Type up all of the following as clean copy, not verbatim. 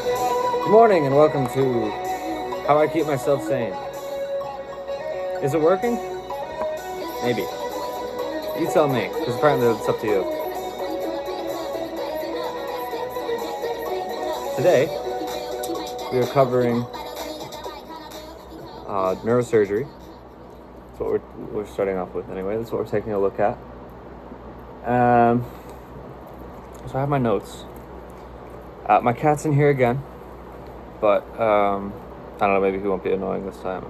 Good morning and welcome to How I Keep Myself Sane. Is it working? Maybe. You tell me, because apparently it's up to you. Today, we are covering neurosurgery. That's what we're starting off with anyway. That's what we're taking a look at. So I have my notes. My cat's in here again, but I don't know, maybe he won't be annoying this time.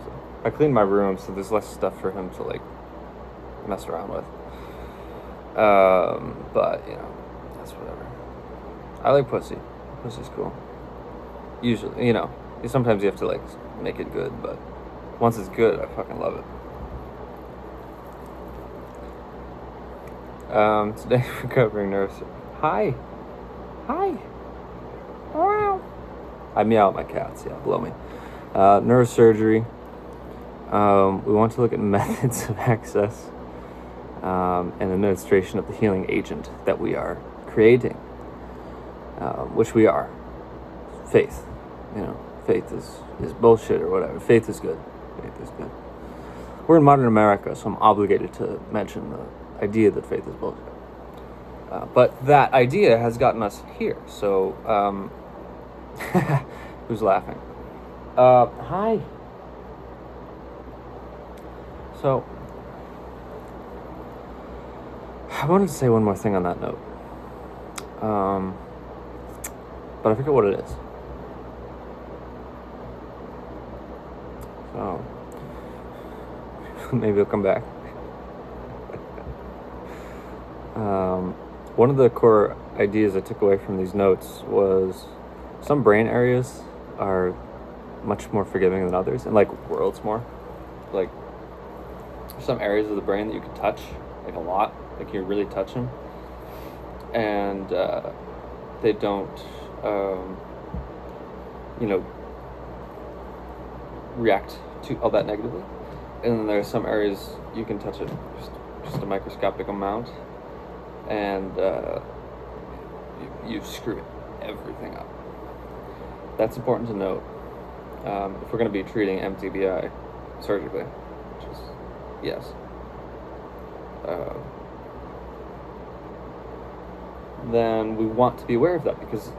So I cleaned my room, so there's less stuff for him to like mess around with. But you know, that's whatever. I like pussy. Pussy's cool. Usually, sometimes you have to like make it good, but once it's good, I fucking love it. Today we're covering neurosurgery. Hi. Wow. I meow at my cats. Yeah, blow me. Neurosurgery. We want to look at methods of access and administration of the healing agent that we are creating, which we are. Faith. Faith is bullshit or whatever. Faith is good. We're in modern America, so I'm obligated to mention the idea that faith is bullshit. But that idea has gotten us here. So, who's laughing? Hi. So, I wanted to say one more thing on that note. But I forget what it is. So, maybe it'll come back. One of the core ideas I took away from these notes was some brain areas are much more forgiving than others, and like worlds more. Like, there's some areas of the brain that you can touch, like a lot, like you really touch them, and they don't, react to all that negatively. And then there's some areas you can touch it just a microscopic amount, and you screw everything up. That's important to note if we're going to be treating MTBI surgically, which is yes. Then we want to be aware of that because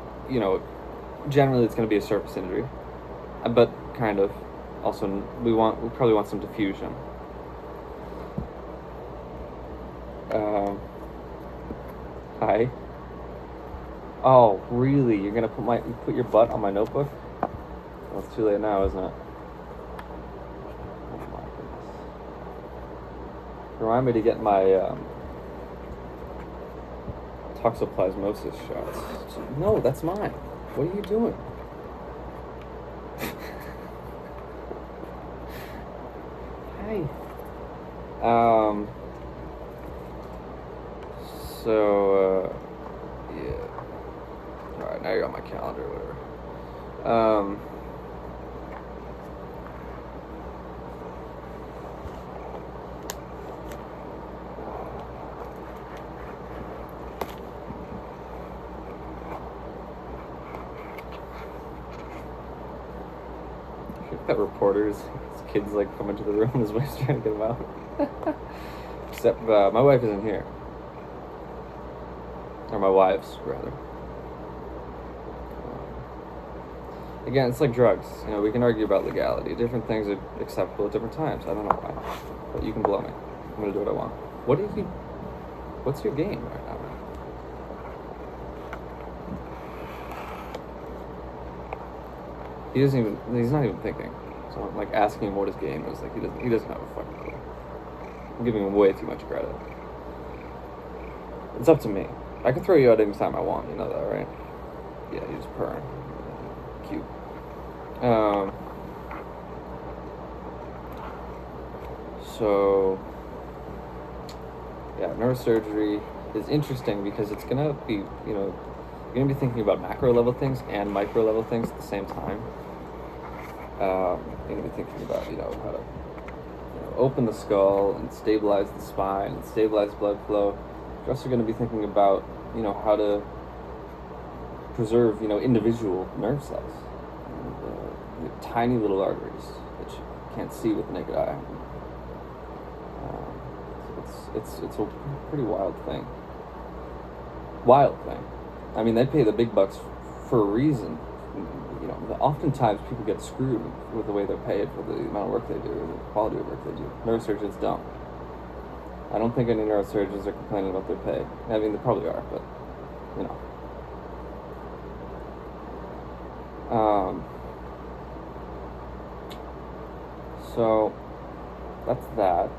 generally it's going to be a surface injury, but kind of also we probably want some diffusion. Hi. Oh, really? You're gonna put your butt on my notebook? Well, it's too late now, isn't it? Oh my goodness. Remind me to get my toxoplasmosis shots. No, that's mine. What are you doing? Hi. Yeah. Alright, now you're on my calendar or whatever. That reporters, kids like come into the room, his wife's trying to get them out. Except my wife isn't here. Or my wives, rather. Again, it's like drugs. We can argue about legality. Different things are acceptable at different times. I don't know why. But you can blow me. I'm going to do what I want. What's your game right now? He's not even thinking. So I'm like asking him what his game is. Like he doesn't have a fucking clue. I'm giving him way too much credit. It's up to me. I can throw you out anytime I want, you know that, right? Yeah, he's purring. Cute. So, yeah, neurosurgery is interesting because it's gonna be, you're gonna be thinking about macro level things and micro level things at the same time. You're gonna be thinking about, how to, open the skull and stabilize the spine and stabilize blood flow. You're also going to be thinking about, how to preserve, individual nerve cells, and, tiny little arteries that you can't see with the naked eye. It's a pretty wild thing. I mean, they pay the big bucks for a reason. Oftentimes people get screwed with the way they're paid for the amount of work they do, or the quality of work they do. Neurosurgeons don't. I don't think any neurosurgeons are complaining about their pay. I mean, they probably are, but, So, that's that.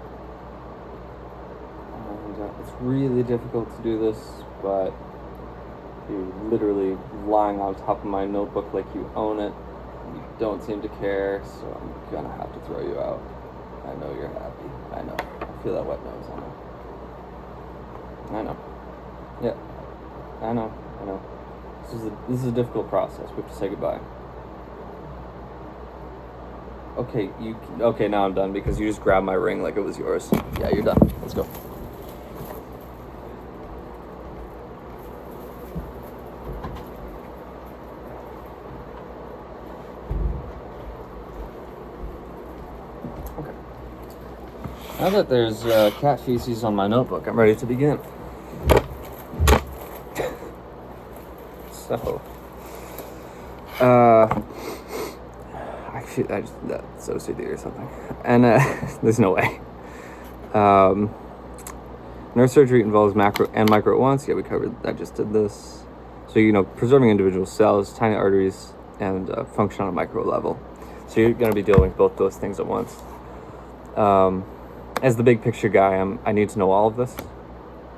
And it's really difficult to do this, but you're literally lying on top of my notebook like you own it. You don't seem to care, so I'm gonna have to throw you out. I know you're happy. I know. I feel that wet nose on it. I know. Yeah. I know. This is a difficult process. We have to say goodbye. Okay, now I'm done because you just grabbed my ring like it was yours. Yeah, you're done. Let's go. Okay. Now that there's cat feces on my notebook, I'm ready to begin. So, actually, that's OCD or something. And there's no way. Neurosurgery involves macro and micro at once. Yeah, we covered. I just did this. So preserving individual cells, tiny arteries, and function on a micro level. So you're going to be dealing with both those things at once. As the big picture guy, I need to know all of this.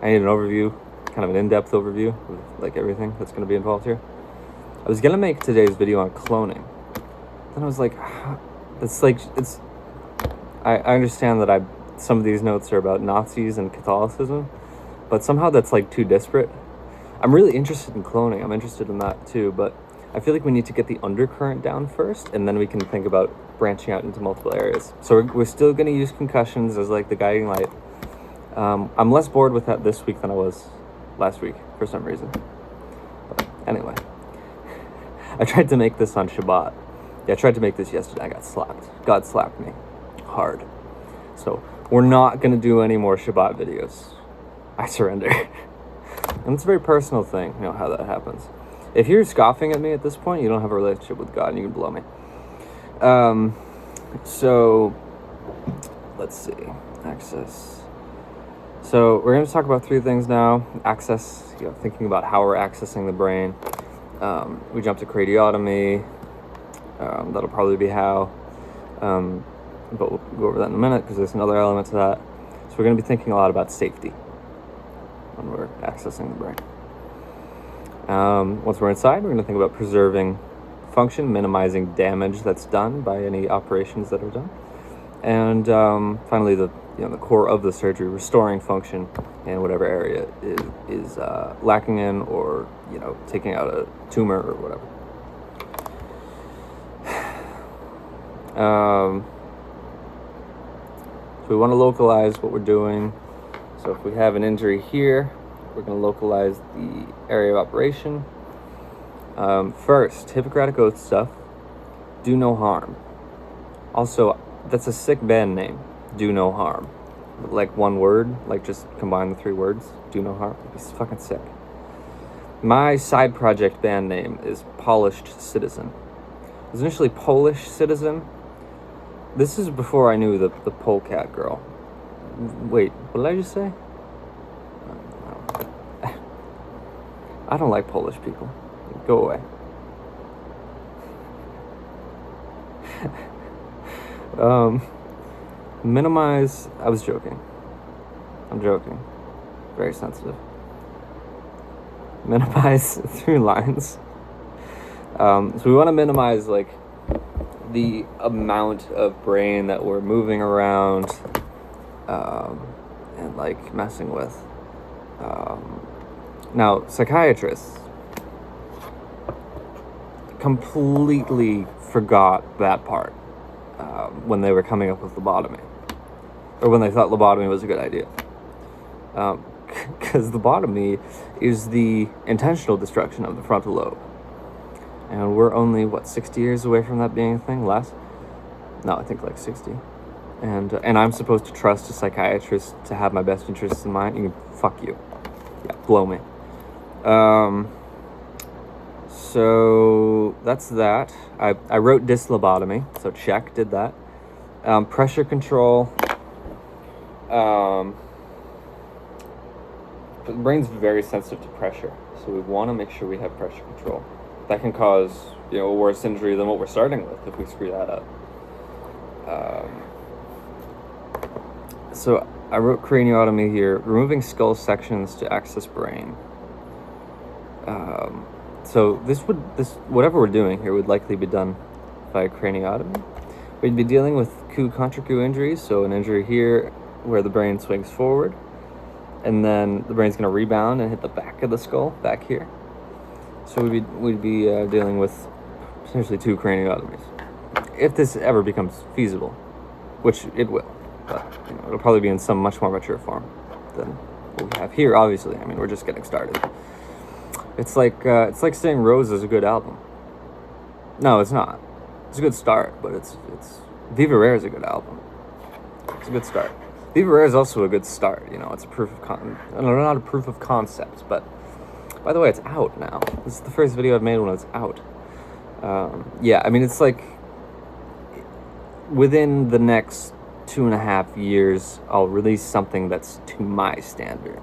I need an overview, kind of an in-depth overview of like everything that's going to be involved here. I was going to make today's video on cloning. Then I was like, I understand that some of these notes are about Nazis and Catholicism, but somehow that's like too disparate. I'm really interested in cloning. I'm interested in that too, but I feel like we need to get the undercurrent down first, and then we can think about branching out into multiple areas. So we're still going to use concussions as like the guiding light. I'm less bored with that this week than I was last week for some reason. But anyway, I tried to make this on Shabbat. Yeah, I tried to make this yesterday. I got slapped. God slapped me hard. So we're not going to do any more Shabbat videos. I surrender. And it's a very personal thing, how that happens. If you're scoffing at me at this point, you don't have a relationship with God and you can blow me. So let's see. Access. So we're going to talk about three things now. Access, thinking about how we're accessing the brain. We jumped to cradiotomy. That'll probably be how. But we'll go over that in a minute because there's another element to that. So we're going to be thinking a lot about safety when we're accessing the brain. Once we're inside, we're going to think about preserving function, minimizing damage that's done by any operations that are done. And finally, the core of the surgery, restoring function in whatever area is lacking in, or taking out a tumor or whatever. So we want to localize what we're doing. So if we have an injury here, we're going to localize the area of operation. First, Hippocratic Oath stuff. Do no harm. Also, that's a sick band name. Do no harm. Like one word, like just combine the three words. Do no harm. It's fucking sick. My side project band name is Polished Citizen. It was initially Polish Citizen. This is before I knew the polecat girl. Wait, what did I just say? I don't like Polish people. Go away. Minimize. I was joking. I'm joking. Very sensitive. Minimize through lines. So we want to minimize like the amount of brain that we're moving around and like messing with. Now, psychiatrists completely forgot that part when they were coming up with lobotomy, or when they thought lobotomy was a good idea. Because lobotomy is the intentional destruction of the frontal lobe. And we're only, 60 years away from that being a thing? Less? No, I think like 60. And I'm supposed to trust a psychiatrist to have my best interests in mind? You can, fuck you. Yeah, blow me. So that's that. I wrote dyslobotomy, so check, did that. Pressure control. The brain's very sensitive to pressure, so we want to make sure we have pressure control. That can cause, a worse injury than what we're starting with if we screw that up. So I wrote craniotomy here, removing skull sections to access brain. So whatever we're doing here would likely be done by craniotomy. We'd be dealing with coup-contre-coup injuries, so an injury here where the brain swings forward, and then the brain's going to rebound and hit the back of the skull, back here. So we'd be dealing with potentially 2 craniotomies, if this ever becomes feasible, which it will. But it'll probably be in some much more mature form than what we have here. Obviously, we're just getting started. It's like saying Rose is a good album. No, it's not. It's a good start, but it's Viva Rare is a good album. It's a good start. Viva Rare is also a good start. It's a proof of not a proof of concept, but by the way, it's out now. This is the first video I've made when it's out. It's like within the next 2.5 years, I'll release something that's to my standard,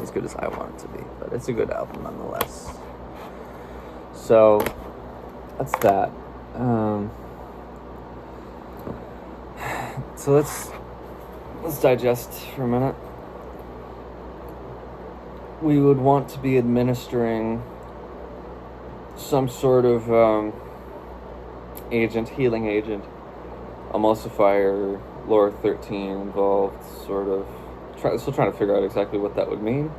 as good as I want it to be. But it's a good album nonetheless. So that's that. So let's digest for a minute. We would want to be administering some sort of healing agent, emulsifier, Laura 13 involved, sort of. Still trying to figure out exactly what that would mean.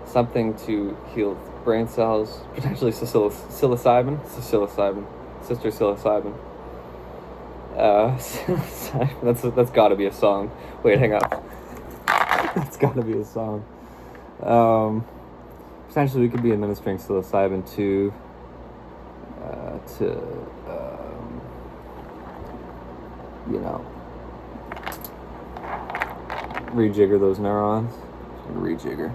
Something to heal brain cells, potentially psilocybin, sister psilocybin. That's got to be a song. Wait, hang on. That's got to be a song. Potentially, we could be administering psilocybin to rejigger those neurons. Rejigger.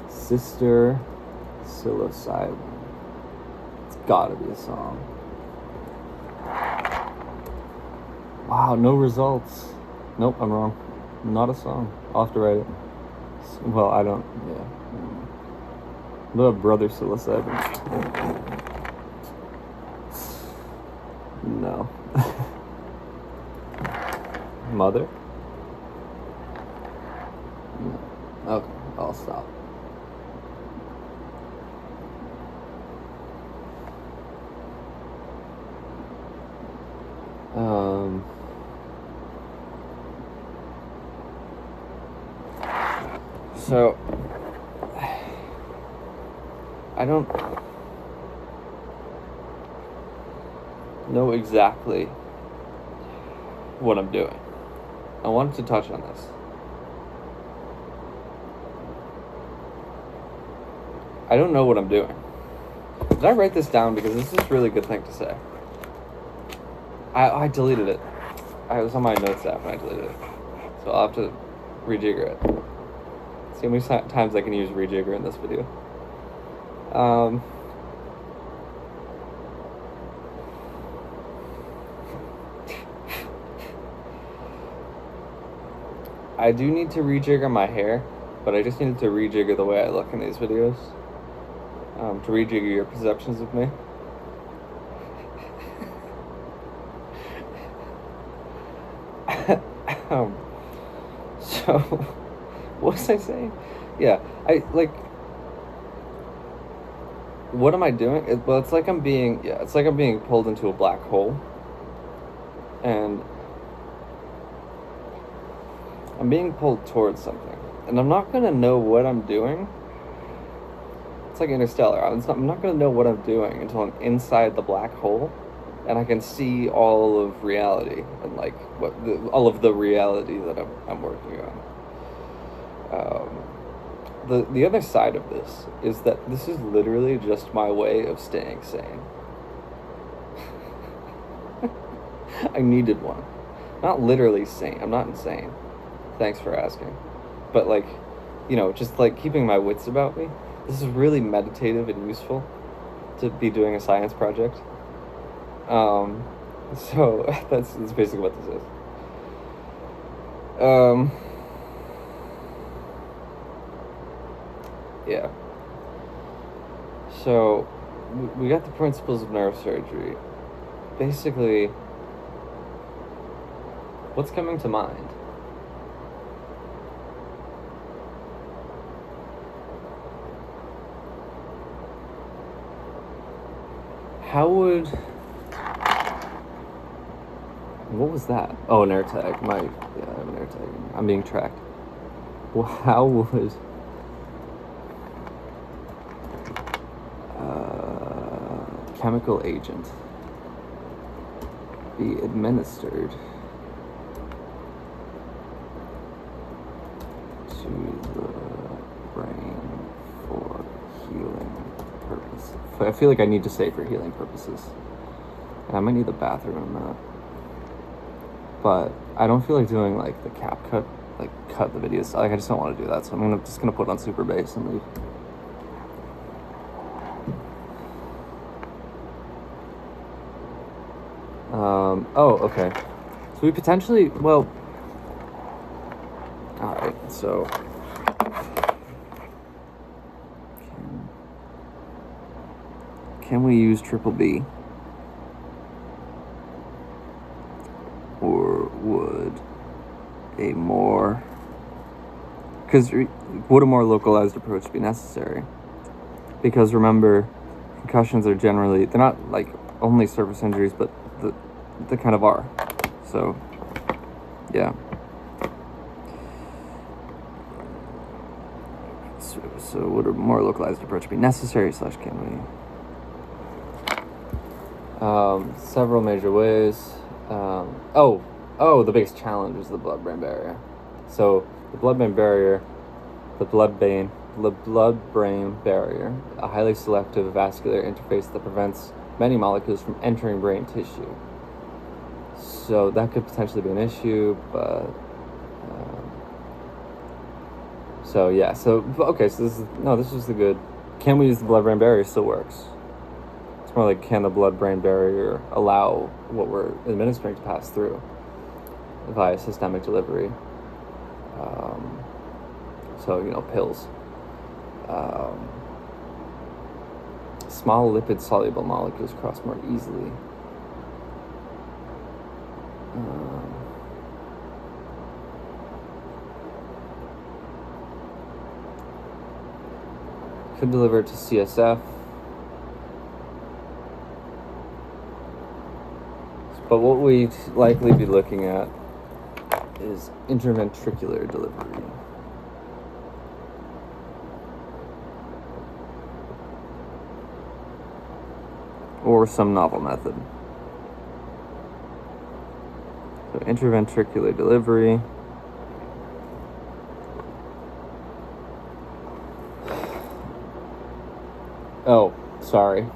Sister psilocybin. It's gotta be a song. Wow, no results. Nope, I'm wrong. Not a song. I'll have to write it. Well, I don't. Yeah. What about Brother Psilocybin? No. Mother? No. Okay, I'll stop. So I don't know exactly what I'm doing. I wanted to touch on this. I don't know what I'm doing. Did I write this down? Because this is a really good thing to say. I deleted it. I was on my notes app and I deleted it. So I'll have to rejigger it. See how many times I can use rejigger in this video. I do need to rejigger my hair, but I just needed to rejigger the way I look in these videos. To rejigger your perceptions of me. So, what was I saying? Yeah, what am I doing? It's like I'm being pulled into a black hole. And I'm being pulled towards something. And I'm not going to know what I'm doing. It's like Interstellar. I'm not going to know what I'm doing until I'm inside the black hole. And I can see all of reality and all of the reality that I'm working on. the other side of this is that this is literally just my way of staying sane. I needed one. Not literally sane. I'm not insane. Thanks for asking. But like, just like keeping my wits about me. This is really meditative and useful to be doing a science project. So that's basically what this is. Yeah. So we got the principles of neurosurgery. Basically, what's coming to mind? What was that? Oh, an air tag. I have an air tag. I'm being tracked. Well, how would chemical agent be administered to the brain for healing purposes? I feel like I need to say for healing purposes. And I might need the bathroom in a minute. But I don't feel like doing like the cap cut, like cut the videos. Like I just don't want to do that. So I'm just gonna put it on super bass and leave. Oh, okay. So we potentially, well, all right. So can we use triple B? Or would a more localized approach be necessary? Because remember, concussions are generally, they're not like only surface injuries, but they kind of are. So, yeah. So would a more localized approach be necessary / can we? Several major ways. The biggest challenge is the blood-brain barrier. So the blood-brain barrier, a highly selective vascular interface that prevents many molecules from entering brain tissue. So that could potentially be an issue, but this is the good. Can we use the blood-brain barrier? Still works. It's more like, can the blood-brain barrier allow what we're administering to pass through via systemic delivery? Pills. Small lipid-soluble molecules cross more easily. Could deliver it to CSF. But what we'd likely be looking at is interventricular delivery. Or some novel method. So interventricular delivery. Oh, sorry.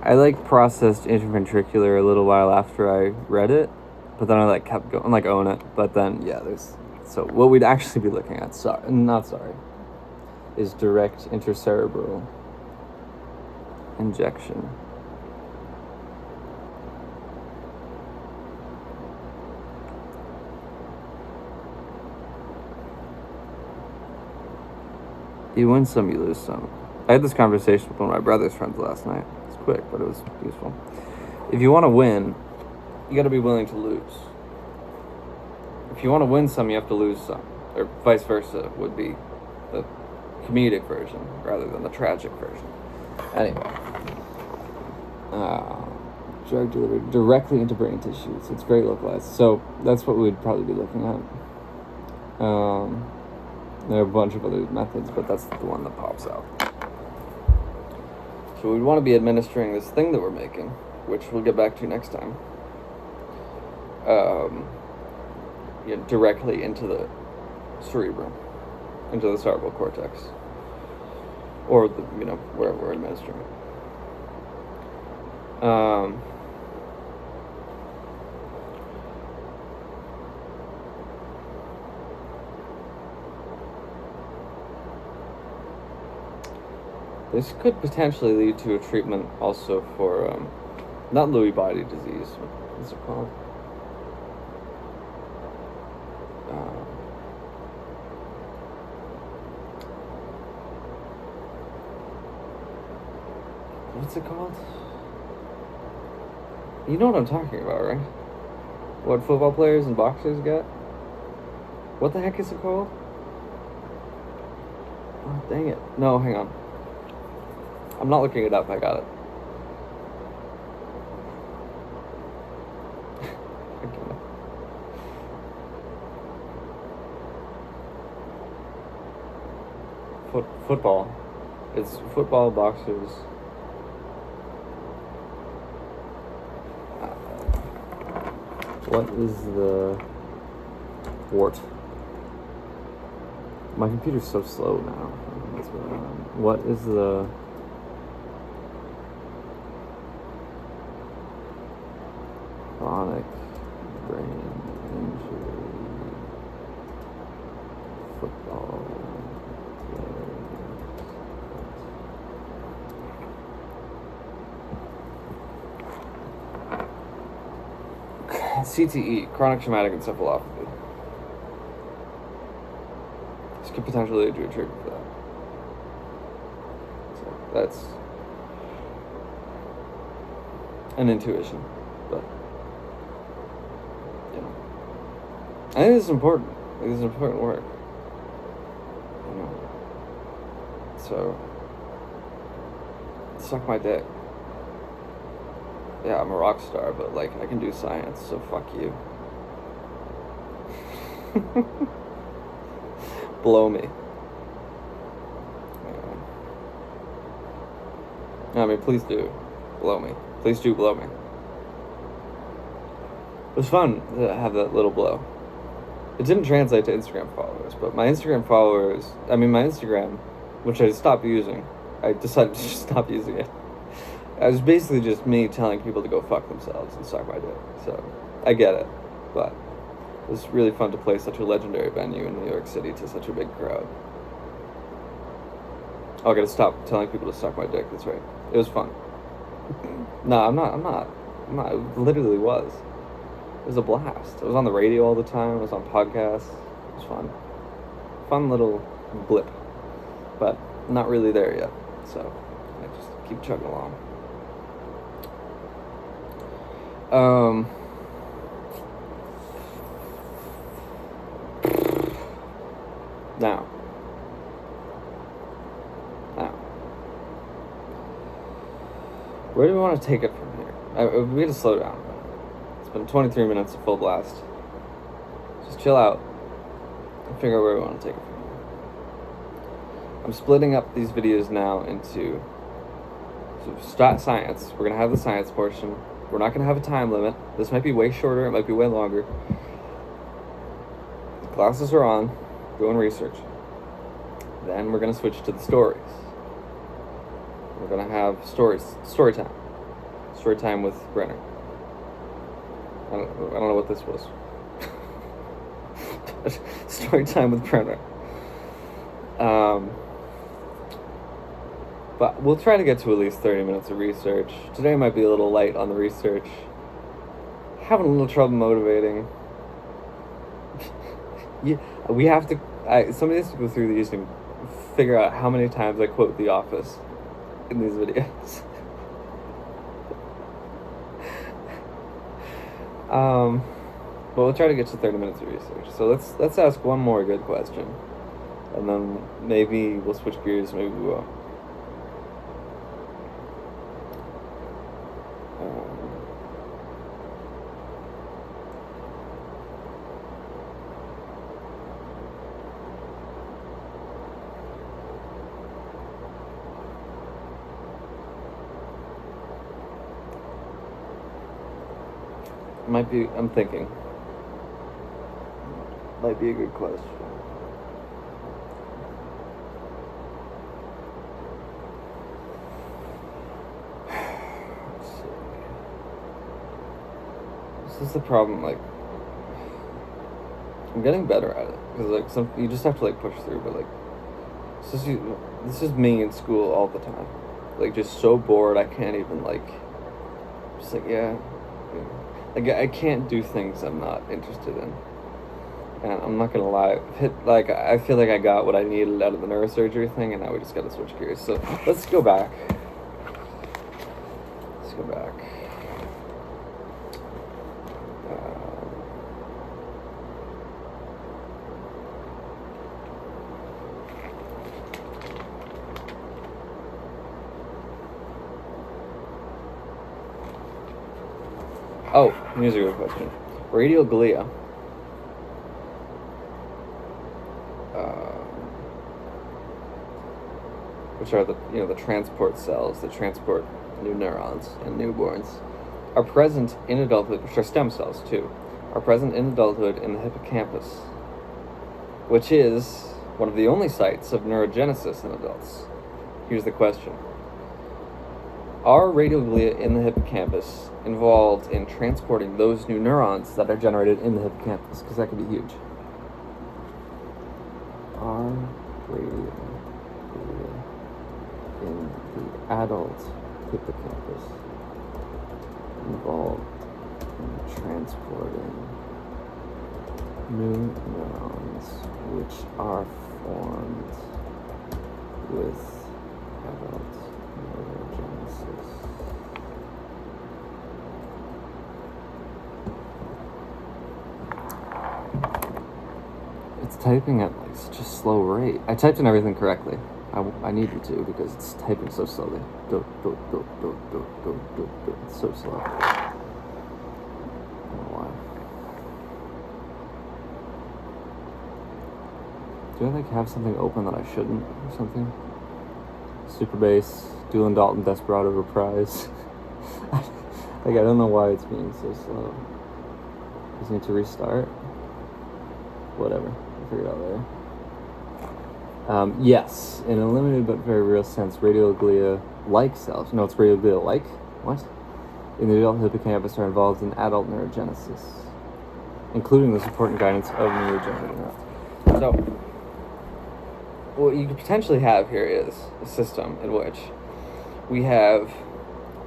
I processed interventricular a little while after I read it, but then I kept going, own it. But then so what we'd actually be looking at, is direct intracerebral injection. You win some, you lose some. I had this conversation with one of my brother's friends last night. It's quick, but it was useful. If you want to win, you got to be willing to lose. If you want to win some, you have to lose some. Or vice versa would be the comedic version rather than the tragic version. Anyway. Drug delivered directly into brain tissue. So it's very localized. So that's what we'd probably be looking at. There are a bunch of other methods, but that's the one that pops out. So we'd want to be administering this thing that we're making, which we'll get back to next time. directly into the cerebrum, into the cerebral cortex, or wherever we're administering it. This could potentially lead to a treatment also for not Lewy body disease. What is it called? What's it called? You know what I'm talking about, right? What football players and boxers get? What the heck is it called? Oh, dang it. No, hang on. I'm not looking it up, I got it. Football. It's football, boxers. What is the wart? My computer's so slow now. What's going on? What is the chronic brain injury football players? CTE, chronic traumatic encephalopathy. This could potentially lead to a treatment for that. So that's an intuition, but I think this is important. I think this is important work. So suck my dick. Yeah, I'm a rock star, but I can do science, so fuck you. Blow me. I mean, please do blow me. Please do blow me. It was fun to have that little blow. It didn't translate to Instagram followers, but my Instagram, which I stopped using, I decided to just stop using it. It was basically just me telling people to go fuck themselves and suck my dick. So, I get it. But it was really fun to play such a legendary venue in New York City to such a big crowd. Oh, I gotta stop telling people to suck my dick, that's right. It was fun. No, I'm not. It literally was. It was a blast. I was on the radio all the time. I was on podcasts. It was fun. Fun little blip. But not really there yet. So I just keep chugging along. Now. Where do we want to take it from here? We got to slow down. It's been 23 minutes of full blast. Just chill out and figure out where we want to take it from here. I'm splitting up these videos now into science. We're going to have the science portion. We're not going to have a time limit. This might be way shorter. It might be way longer. The classes are on. Doing research. Then we're going to switch to the stories. We're going to have story time. Story time with Brenner. I don't know what this was. Story time with Brenner. But we'll try to get to at least 30 minutes of research. Today might be a little light on the research. Having a little trouble motivating. Yeah, we have to. Somebody has to go through these and figure out how many times I quote The Office in these videos. But we'll try to get to 30 minutes of research. So let's ask one more good question, and then maybe we'll switch gears. Maybe we won't. I'm thinking. might be a good question. Let's see. This is the problem, like, I'm getting better at it, because, like, you just have to, like, push through, but, like, this is me in school all the time. Like, just so bored, I can't even, like, just, like, yeah. Like, I can't do things I'm not interested in. And I'm not gonna lie, I feel like I got what I needed out of the neurosurgery thing, and now we just gotta switch gears. So, let's go back. Oh, here's a good question. Radial glia. Which are the transport cells that transport new neurons in newborns, are present in adulthood, which are stem cells too, are present in adulthood in the hippocampus, which is one of the only sites of neurogenesis in adults. Here's the question. Are radial glia in the hippocampus involved in transporting those new neurons that are generated in the hippocampus? Because that could be huge. Are radial glia in the adult hippocampus involved in transporting new neurons which are formed with adult neurogenesis? It's typing at like such a slow rate. I typed in everything correctly. I needed to because it's typing so slowly. It's so slow. I don't know why. Do I like have something open that I shouldn't or something? Super bass, Doolin Dalton Desperado reprise. Like, I don't know why it's being so slow. Just need to restart. Whatever, I'll figure it out later. Yes, in a limited but very real sense, radial glia-like cells. No, it's radial glia-like? What? In the adult hippocampus are involved in adult neurogenesis, including the support and guidance of neurodegenerative neurons. So, what you could potentially have here is a system in which we have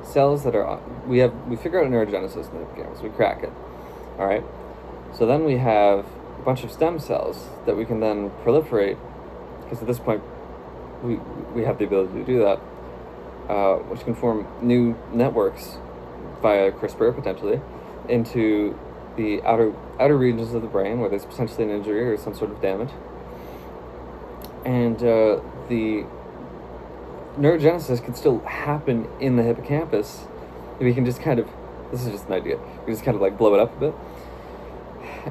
cells that are we figure out neurogenesis in the hippocampus. We crack it, all right. So then we have a bunch of stem cells that we can then proliferate, because at this point we have the ability to do that, which can form new networks via CRISPR potentially into the outer regions of the brain where there's potentially an injury or some sort of damage. And the neurogenesis can still happen in the hippocampus. We can just this is just an idea, we just kind of like blow it up a bit.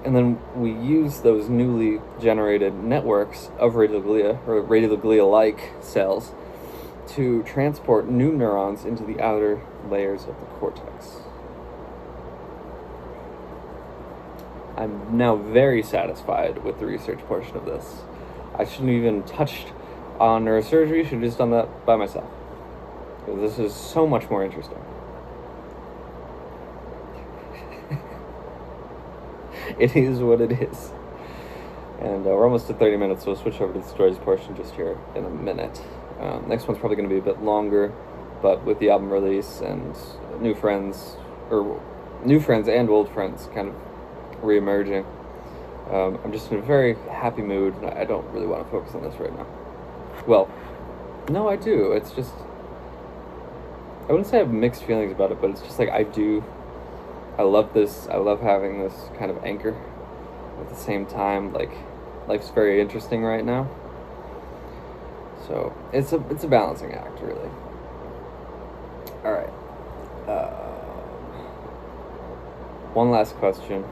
And then we use those newly generated networks of radial glia, or radial glia-like cells, to transport new neurons into the outer layers of the cortex. I'm now very satisfied with the research portion of this. I shouldn't have even touched on neurosurgery, should have just done that by myself. Because this is so much more interesting. It is what it is. And we're almost at 30 minutes, so we'll switch over to the stories portion just here in a minute. Next one's probably going to be a bit longer, but with the album release and new friends and old friends kind of re-emerging, I'm just in a very happy mood, and I don't really want to focus on this right now. Well, no, I do. It's just, I wouldn't say I have mixed feelings about it, but it's just like I love this. I love having this kind of anchor. At the same time, like, life's very interesting right now. So it's a balancing act, really. All right. One last question.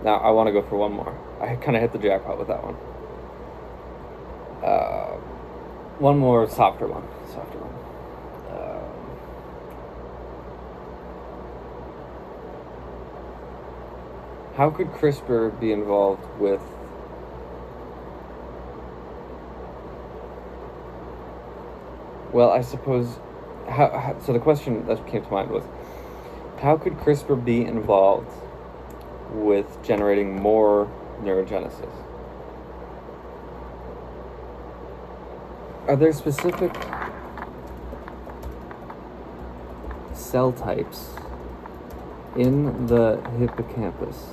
Now I want to go for one more. I kind of hit the jackpot with that one. One more softer one. How could CRISPR be involved with Well, I suppose, so the question that came to mind was, how could CRISPR be involved with generating more neurogenesis? Are there specific cell types in the hippocampus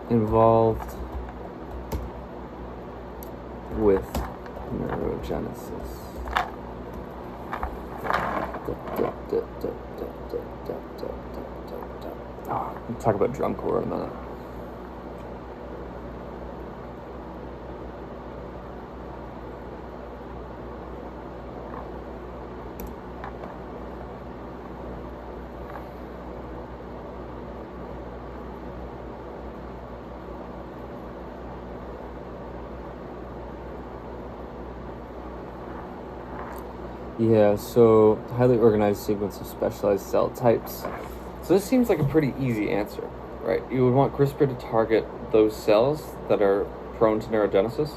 involved with neurogenesis? We'll talk about drum corps in a minute. Yeah, so highly organized sequence of specialized cell types. So this seems like a pretty easy answer, right? You would want CRISPR to target those cells that are prone to neurogenesis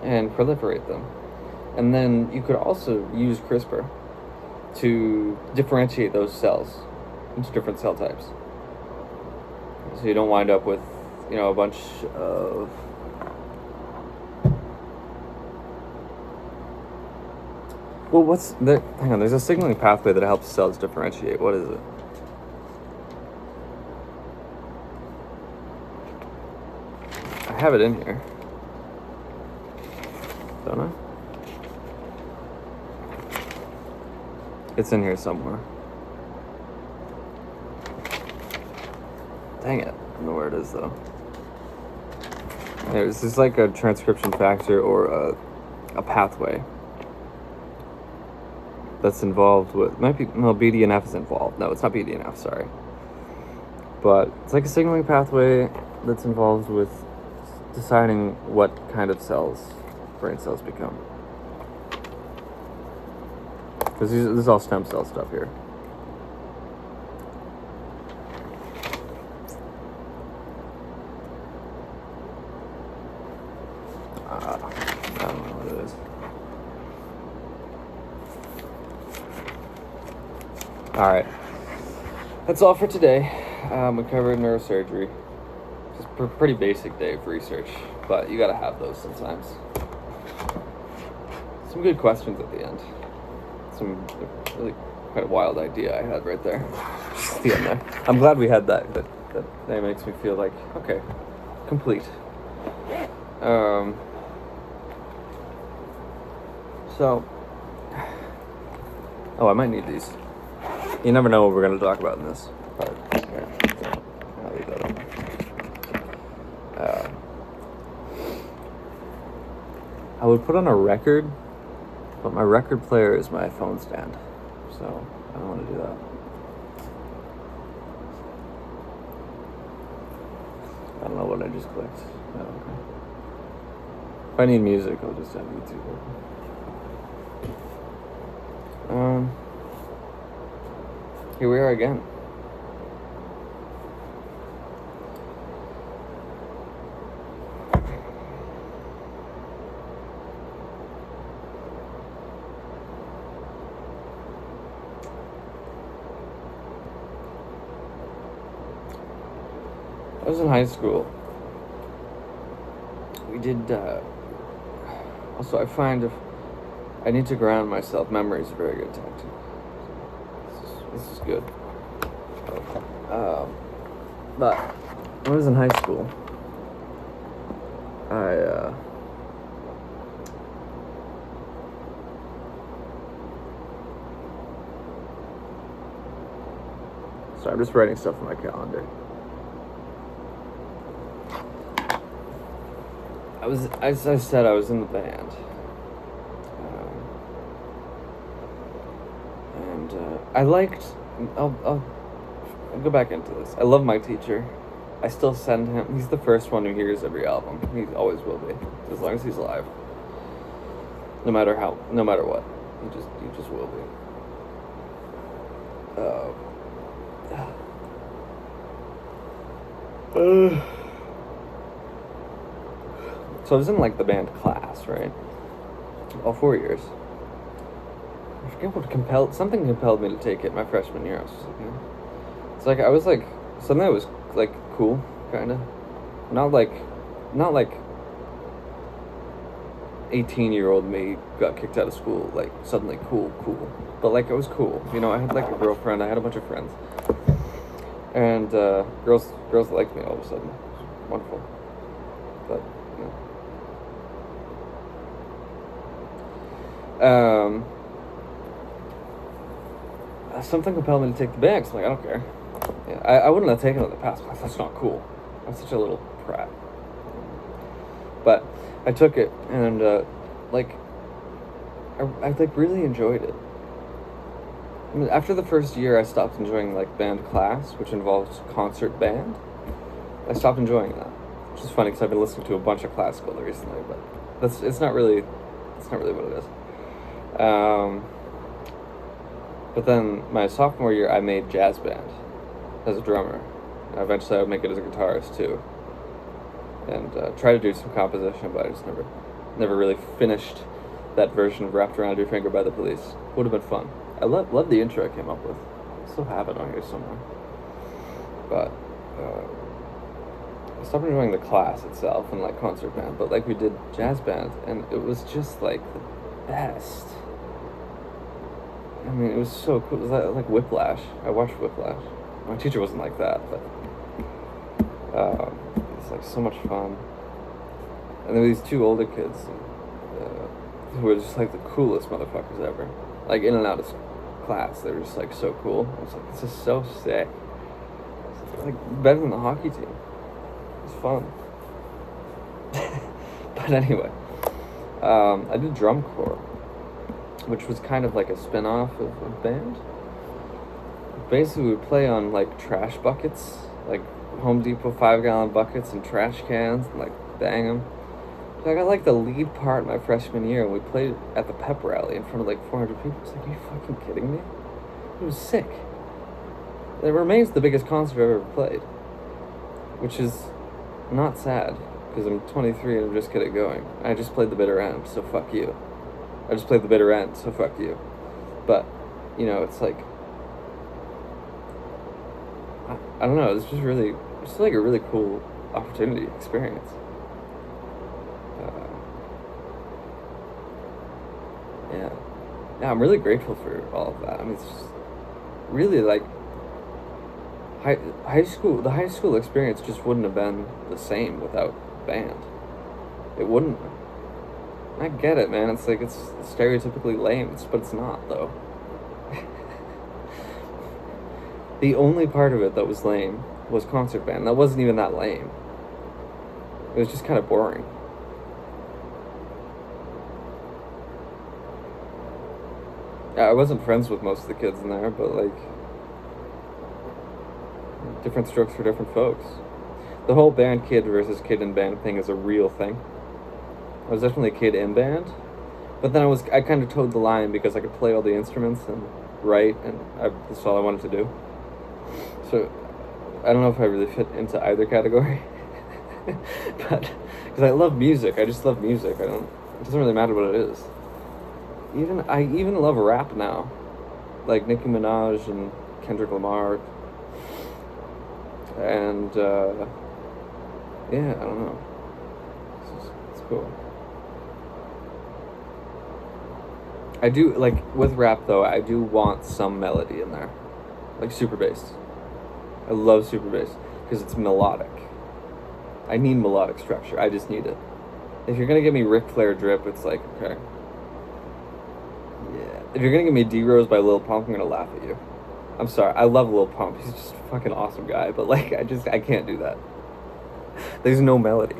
and proliferate them. And then you could also use CRISPR to differentiate those cells into different cell types. So you don't wind up with, a bunch of hang on, there's a signaling pathway that helps cells differentiate. What is it? I have it in here. Don't I? It's in here somewhere. Dang it. I don't know where it is, though. This is like a transcription factor or a pathway that's involved with, BDNF is involved. No, it's not BDNF, sorry. But it's like a signaling pathway that's involved with deciding what kind of cells brain cells become. Because this is all stem cell stuff here. I don't know what it is. All right, that's all for today. We covered neurosurgery. Just a pretty basic day of research, but you gotta have those sometimes. Some good questions at the end. Some really quite a wild idea I had right there. Just the end there. I'm glad we had that. That makes me feel like, okay, complete. So, I might need these. You never know what we're going to talk about in this. But, yeah, I'll leave that up. I would put on a record, but my record player is my phone stand. So, I don't want to do that. I don't know what I just clicked. Oh, okay. If I need music, I'll just have YouTube open. Here we are again. I was in high school. We did, also I find if I need to ground myself, memory is a very good tactic. This is good. But when I was in high school, so I'm just writing stuff on my calendar. As I said, I was in the band. I liked, I'll go back into this. I love my teacher. I still send him, he's the first one who hears every album. He always will be, as long as he's alive. No matter what. He just will be. So I was in like the band class, right? all 4 years. I forget what something compelled me to take it my freshman year. I was just like, it's like I was like something that was like cool, kind of, not like 18-year-old me got kicked out of school, like suddenly cool, but like it was cool. You know, I had like a girlfriend, I had a bunch of friends, and girls liked me all of a sudden. It was wonderful, but something compelled me to take the band. So I'm like, I don't care. Yeah, I wouldn't have taken it in the past, but that's not cool. I'm such a little prat. But I took it, and like I like really enjoyed it. I mean, after the first year, I stopped enjoying like band class, which involves concert band. I stopped enjoying that, which is funny because I've been listening to a bunch of classical recently, but it's not really what it is. But then my sophomore year, I made jazz band as a drummer. Eventually, I would make it as a guitarist too, and try to do some composition, but I just never really finished that version of "Wrapped Around Your Finger" by The Police. Would have been fun. I love the intro I came up with. I still have it on here somewhere. But I stopped enjoying the class itself and like concert band, but like we did jazz band, and it was just like the best. I mean, it was so cool. It was like Whiplash. I watched Whiplash. My teacher wasn't like that, but it's like so much fun. And there were these two older kids who were just like the coolest motherfuckers ever. Like in and out of class, they were just like so cool. I was like, this is so sick. It's like better than the hockey team. It's fun. But anyway, I did drum corps, which was kind of like a spin-off of a band. Basically, we would play on like trash buckets, like Home Depot 5-gallon buckets and trash cans, and like bang them. So I got like the lead part my freshman year, and we played at the pep rally in front of like 400 people. It's like, are you fucking kidding me? It was sick. It remains the biggest concert I've ever played, which is not sad because I'm 23 and I'm just getting going. I just played the bitter end, so fuck you. I just played the bitter end, so fuck you. But, you know, it's like, I don't know, it's just like a really cool opportunity, experience. Yeah, I'm really grateful for all of that. I mean, it's just really like, the high school experience just wouldn't have been the same without band. It wouldn't. I get it, man. It's like, it's stereotypically lame, but it's not, though. The only part of it that was lame was concert band. That wasn't even that lame. It was just kind of boring. Yeah, I wasn't friends with most of the kids in there, but like, different strokes for different folks. The whole band kid versus kid in band thing is a real thing. I was definitely a kid in band, but then I kind of towed the line because I could play all the instruments and write, and that's all I wanted to do. So I don't know if I really fit into either category, but because I love music, I just love music. It doesn't really matter what it is. I even love rap now, like Nicki Minaj and Kendrick Lamar, and yeah, I don't know. It's cool. I do, like, with rap, though, I do want some melody in there. Like super bass. I love super bass because it's melodic. I need melodic structure. I just need it. If you're going to give me Ric Flair drip, it's like, okay. Yeah. If you're going to give me D-Rose by Lil Pump, I'm going to laugh at you. I'm sorry. I love Lil Pump. He's just a fucking awesome guy. But, like, I can't do that. There's no melody.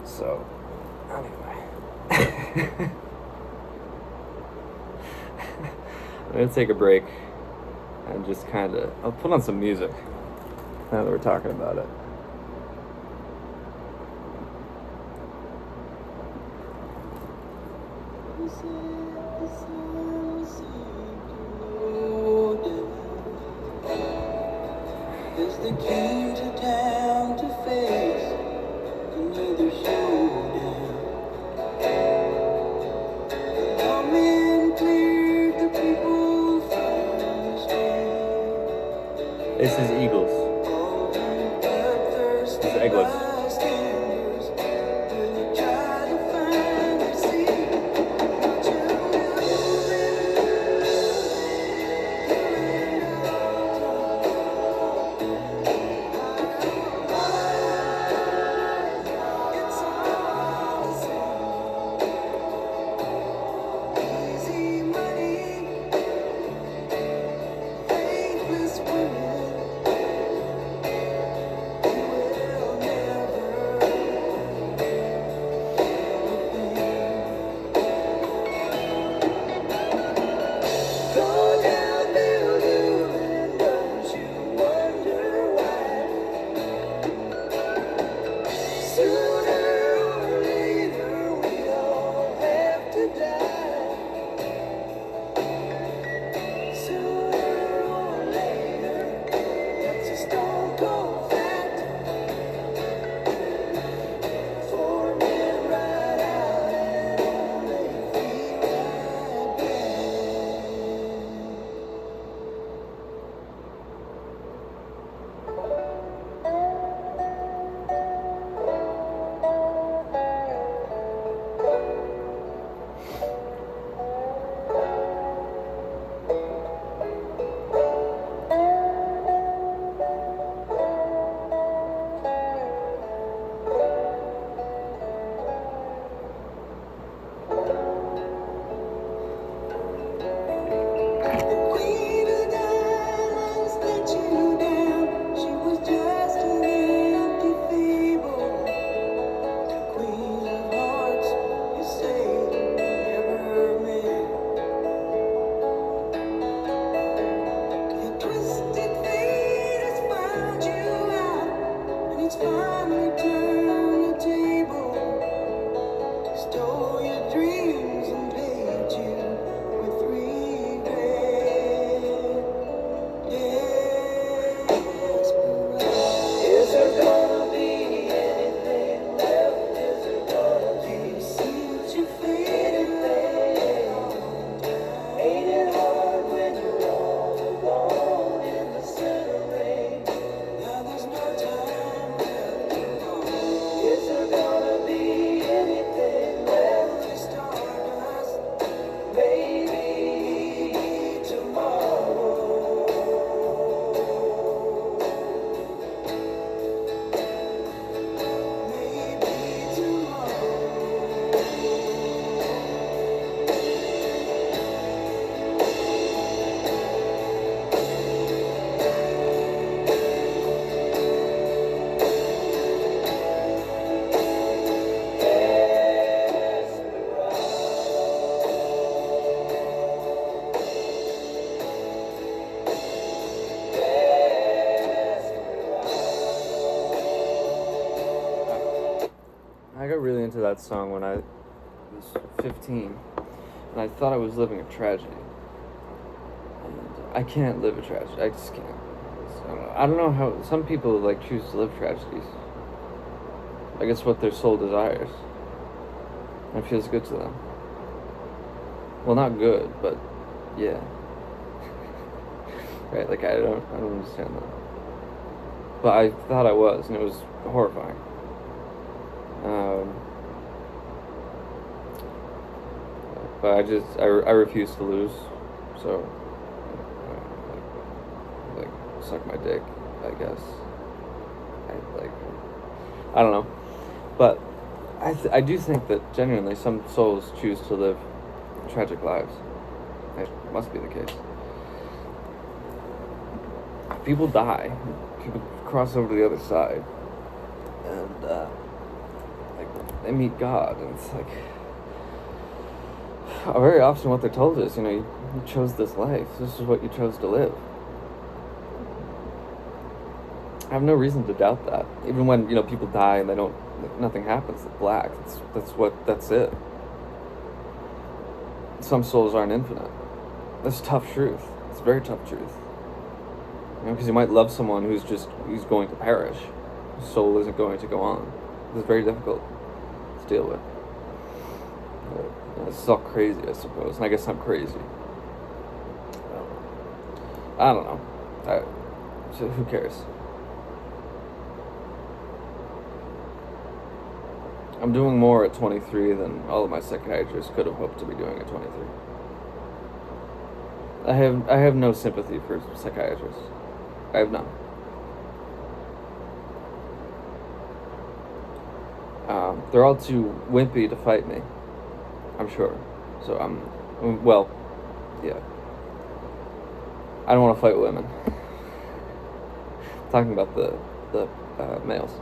So, anyway. I'm going to take a break and just I'll put on some music now that we're talking about it. As they came to town to face another showdown, This is Eagles. This is Eggless. I got really into that song when I was 15, and I thought I was living a tragedy. And I can't live a tragedy. I just can't. I don't know how some people like choose to live tragedies. I guess what their soul desires. And it feels good to them. Well, not good, but yeah. Right? Like I don't understand that. But I thought I was, and it was horrifying. But I refuse to lose, so like suck my dick, I guess. I don't know, but I do think that genuinely some souls choose to live tragic lives. It must be the case. People die, people cross over to the other side, and like they meet God, and it's like very often what they're told is, you chose this life. This is what you chose to live. I have no reason to doubt that. Even when, people die and nothing happens, it's black. That's it. Some souls aren't infinite. That's tough truth. It's very tough truth. Because you might love someone who's going to perish. His soul isn't going to go on. It's very difficult to deal with. This is all crazy, I suppose, and I guess I'm crazy. I don't know. So who cares? I'm doing more at 23 than all of my psychiatrists could have hoped to be doing at 23. I have no sympathy for psychiatrists. I have none. They're all too wimpy to fight me, I'm sure. So well, yeah. I don't want to fight women. Talking about the males.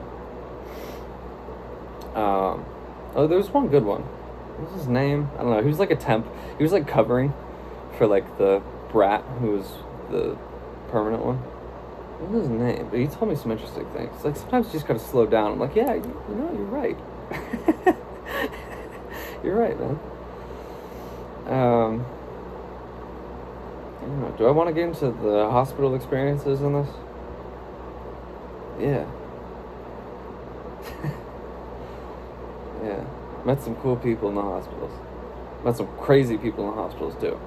Oh, there was one good one. What was his name? I don't know. He was like a temp. He was like covering for like the brat who was the permanent one. What was his name? But he told me some interesting things. Like sometimes you just gotta slow down. I'm like, yeah, you're right. You're right, man. I don't know. Do I want to get into the hospital experiences in this? Yeah. Yeah. Met some cool people in the hospitals. Met some crazy people in the hospitals too.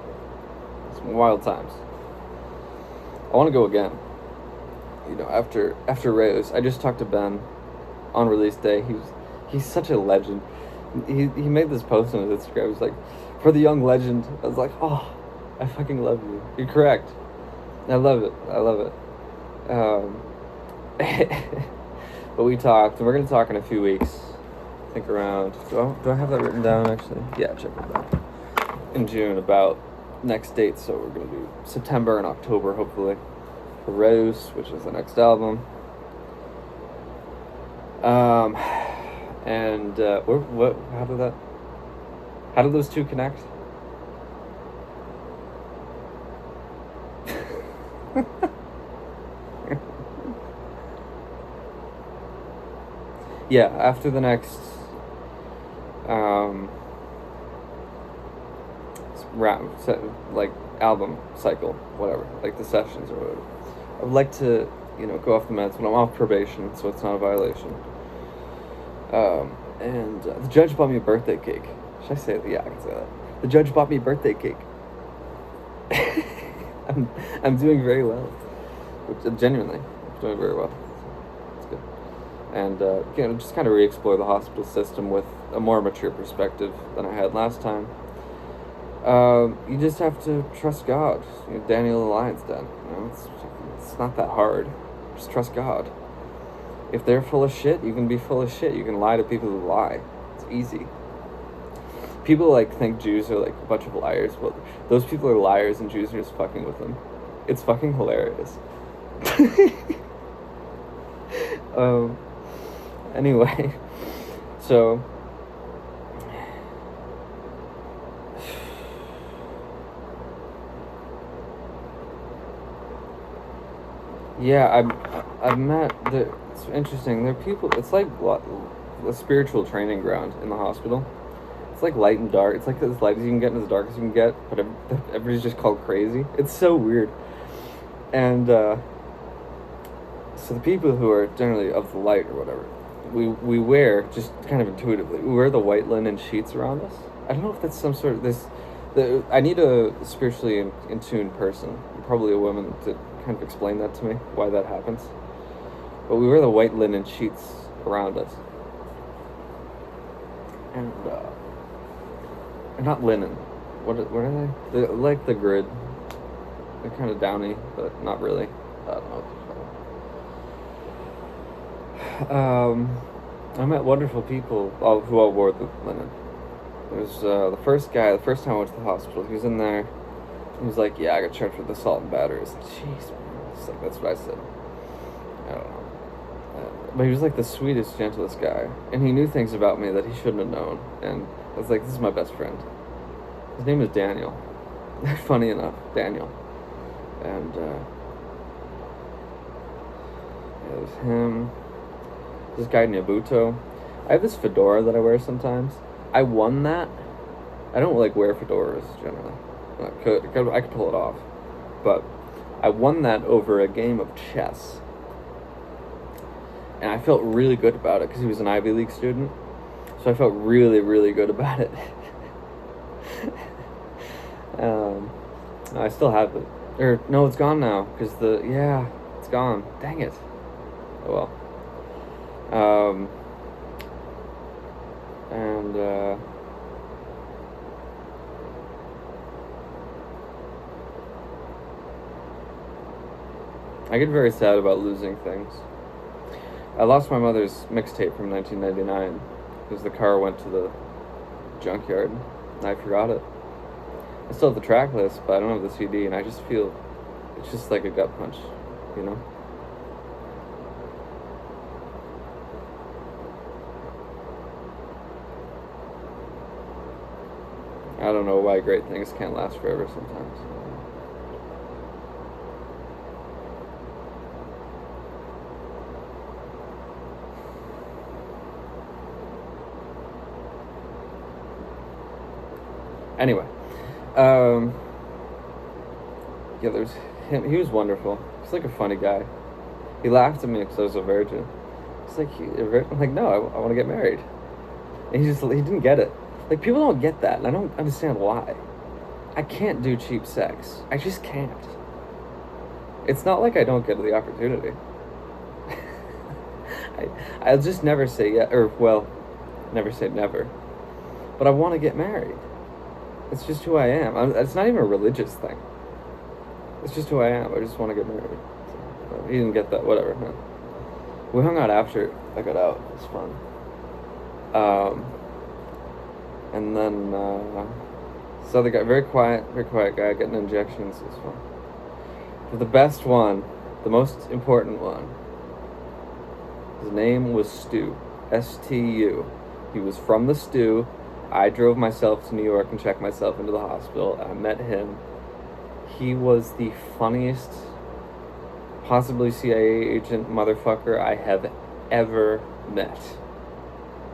Some wild times. I want to go again. You know, after Rose, I just talked to Ben on release day. He's such a legend. He made this post on his Instagram. He was like, for the young legend. I was like, oh, I fucking love you. You're correct. I love it. But we talked, and we're gonna talk in a few weeks. I think around. Do I have that written down actually? Yeah, check it out. In June about next dates. So we're gonna do September and October hopefully for Rose, which is the next album. And what? How did those two connect? Yeah, after the next like album cycle, whatever, like the sessions or whatever, I would like to, go off the meds when I'm off probation, so it's not a violation. And the judge bought me a birthday cake. Should I say that? Yeah, I can say that. The judge bought me a birthday cake. I'm doing very well. Genuinely, I'm doing very well. It's good. And just kind of re-explore the hospital system with a more mature perspective than I had last time. You just have to trust God. Daniel the Lion's Den. It's not that hard. Just trust God. If they're full of shit, you can be full of shit. You can lie to people who lie. It's easy. People think Jews are a bunch of liars. Well, those people are liars and Jews are just fucking with them. It's fucking hilarious. Anyway, so yeah, I've met it's interesting. There are people. It's like a spiritual training ground in the hospital. It's like light and dark. It's like as light as you can get and as dark as you can get, but everybody's just called crazy. It's so weird. And so the people who are generally of the light or whatever, we wear, just kind of intuitively, we wear the white linen sheets around us. I don't know if that's some sort of I need a spiritually in tune person, probably a woman, to kind of explain that to me, why that happens. But we wear the white linen sheets around us. And not linen. What are they? They're like the grid. They're kind of downy, but not really. I don't know. I met wonderful people who all wore the linen. There's the first time I went to the hospital, he was in there. He was like, yeah, I got charged with assault and battery. I was like, jeez, man. It's like, that's what I said. I don't know. But he was like the sweetest, gentlest guy. And he knew things about me that he shouldn't have known. And I was like, this is my best friend. His name is Daniel. Funny enough, Daniel. And it was him. This guy Nabuto. I have this fedora that I wear sometimes. I won that. I don't wear fedoras generally. I could pull it off. But I won that over a game of chess. And I felt really good about it because he was an Ivy League student. So I felt really, really good about it. I still have it. No, it's gone now because it's gone. Dang it. Oh well. I get very sad about losing things. I lost my mother's mixtape from 1999 because the car went to the junkyard and I forgot it. I still have the track list, but I don't have the CD, and I just feel it's just like a gut punch, you know? I don't know why great things can't last forever sometimes. Anyway, yeah, there's him. He was wonderful. He's like a funny guy. He laughed at me because I was a virgin. He's like, I'm like, no, I want to get married. And he didn't get it. Like, people don't get that, and I don't understand why. I can't do cheap sex. I just can't. It's not like I don't get the opportunity. I'll just never say yes, or, well, never say never. But I want to get married. It's just who I am. It's not even a religious thing. It's just who I am. I just want to get married. So, he didn't get that. Whatever. No. We hung out after I got out. It was fun. And then this other guy, very quiet guy, getting injections. It was fun. But the best one, the most important one, his name was Stu. S-T-U. He was from the Stu. I drove myself to New York and checked myself into the hospital. I met him. He was the funniest, possibly CIA agent motherfucker I have ever met.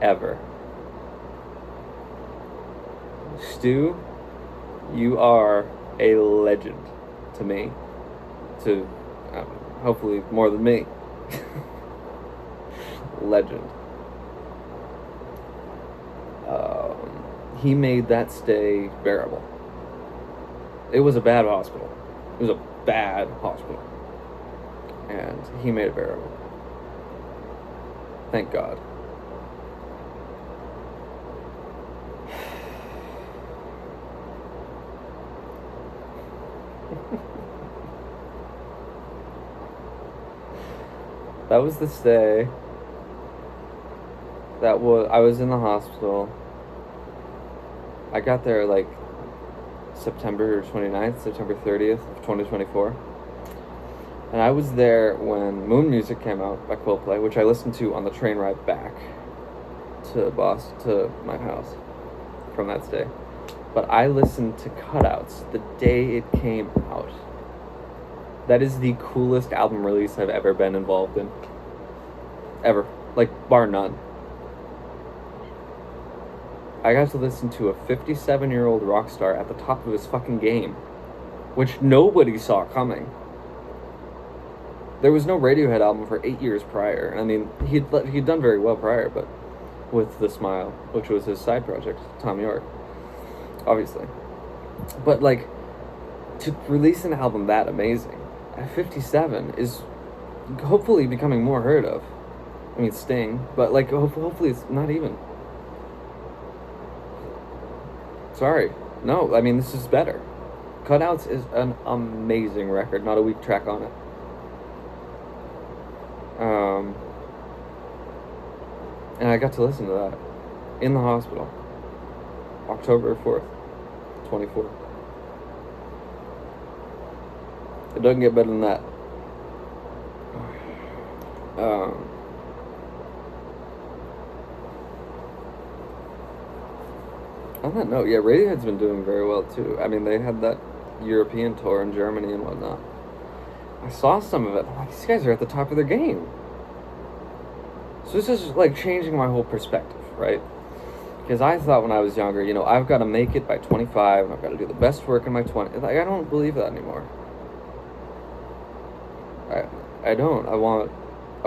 Ever. Stu, you are a legend to me. To hopefully more than me. Legend. He made that stay bearable. It was a bad hospital. It was a bad hospital. And he made it bearable. Thank God. That was the stay. I was in the hospital. I got there like September 29th, September 30th of 2024. And I was there when Moon Music came out by Coldplay, which I listened to on the train ride back to Boston, to my house from that stay. But I listened to Cutouts the day it came out. That is the coolest album release I've ever been involved in. Ever. Like, bar none. I got to listen to a 57-year-old rock star at the top of his fucking game, which nobody saw coming. There was no Radiohead album for 8 years prior. I mean, he'd done very well prior, but with The Smile, which was his side project, Tom York, obviously. But, like, to release an album that amazing at 57 is hopefully becoming more heard of. I mean, Sting, but, like, hopefully it's not even. Sorry. No, I mean, this is better. Cutouts is an amazing record, not a weak track on it. And I got to listen to that in the hospital. October 4th, 24. It doesn't get better than that. On that note, yeah, Radiohead's been doing very well too. I mean, they had that European tour in Germany and whatnot. I saw some of it. I'm like, these guys are at the top of their game. So this is like changing my whole perspective, right? Because I thought when I was younger, you know, I've got to make it by 25 and I've got to do the best work in my 20s. Like, I don't believe that anymore. I don't. I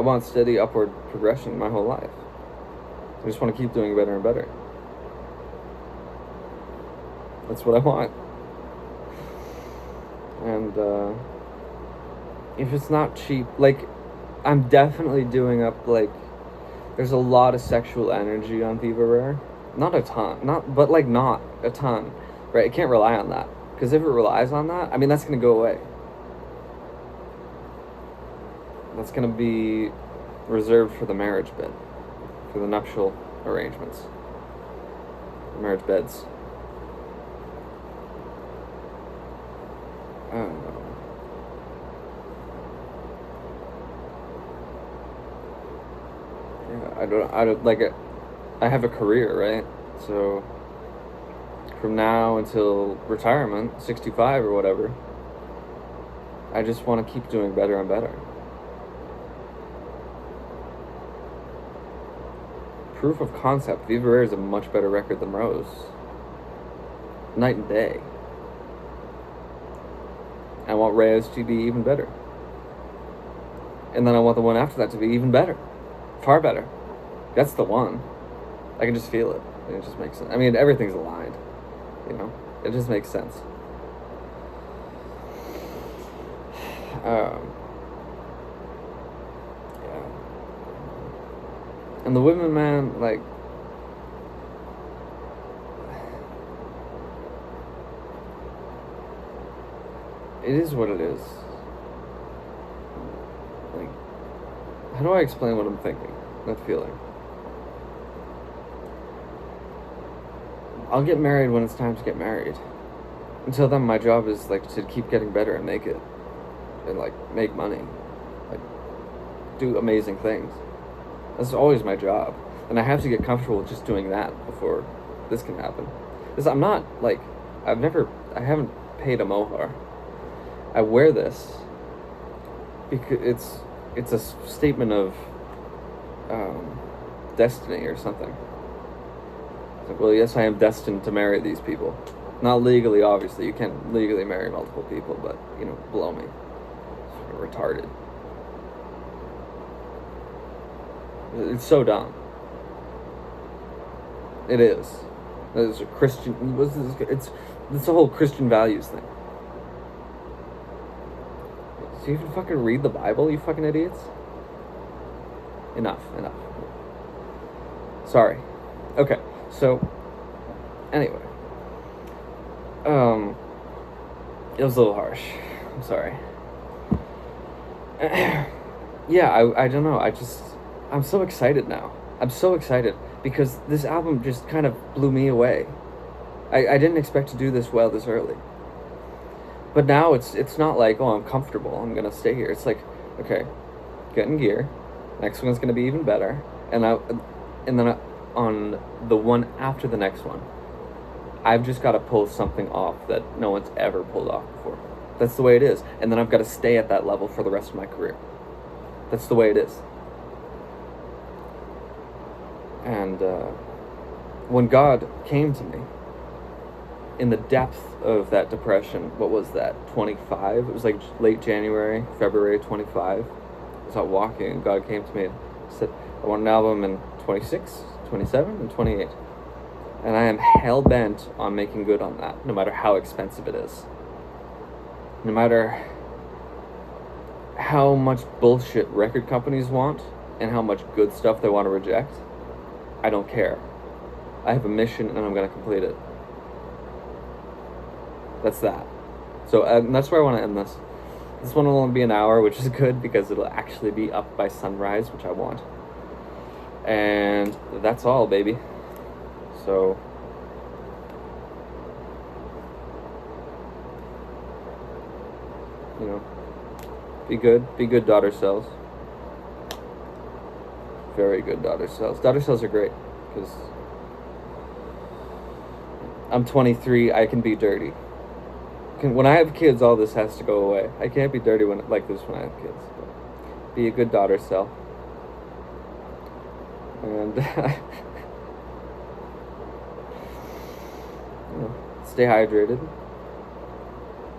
want steady upward progression my whole life. I just want to keep doing better and better. That's what I want. And if it's not cheap, like, I'm definitely doing up, like, there's a lot of sexual energy on Viva Rare. Not a ton, not a ton, right? It can't rely on that, because if it relies on that, I mean, that's gonna go away. That's gonna be reserved for the marriage bed, for the nuptial arrangements, the marriage beds. I don't know. Yeah, I don't like it. I have a career, right? So from now until retirement, 65 or whatever, I just want to keep doing better and better. Proof of concept. Viva Rare is a much better record than Rose. Night and day. I want Reyes to be even better. And then I want the one after that to be even better. Far better. That's the one. I can just feel it. It just makes sense. I mean, everything's aligned. You know? It just makes sense. Yeah. And the women, man, like, it is what it is. Like, how do I explain what I'm thinking? That feeling. I'll get married when it's time to get married. Until then, my job is, like, to keep getting better and make it. And, like, make money. Like, do amazing things. That's always my job. And I have to get comfortable with just doing that before this can happen. Because I'm not, like, I haven't paid a mohar. I wear this because it's a statement of destiny or something. It's like, well, yes, I am destined to marry these people. Not legally, obviously. You can't legally marry multiple people, but, you know, blow me. It's fucking retarded. It's so dumb. It is. It's a Christian. It's a whole Christian values thing. Do you even fucking read the Bible, you fucking idiots? Enough. Sorry. Okay, so anyway. It was a little harsh. I'm sorry. Yeah, I don't know. I'm so excited now. I'm so excited because this album just kind of blew me away. I didn't expect to do this well this early. But now it's not like, oh, I'm comfortable, I'm gonna stay here. It's like, okay, get in gear. Next one's gonna be even better, and then on the one after the next one, I've just got to pull something off that no one's ever pulled off before. That's the way it is, and then I've got to stay at that level for the rest of my career. That's the way it is. And when God came to me in the depth of that depression, what was that, 25? It was like late January, February 25. I was out walking and God came to me and said, I want an album in 26, 27, and 28. And I am hell-bent on making good on that, no matter how expensive it is. No matter how much bullshit record companies want and how much good stuff they want to reject, I don't care. I have a mission and I'm going to complete it. That's that. So that's where I want to end this. This one will only be an hour, which is good because it'll actually be up by sunrise, which I want. And that's all, baby. So you know, be good daughter cells. Very good daughter cells. Daughter cells are great because I'm 23. I can be dirty. When I have kids, all this has to go away. I can't be dirty like this when I have kids. But be a good daughter cell. And you know, stay hydrated.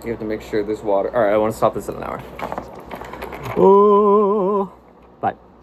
You have to make sure there's water. All right, I want to stop this in an hour. Oh.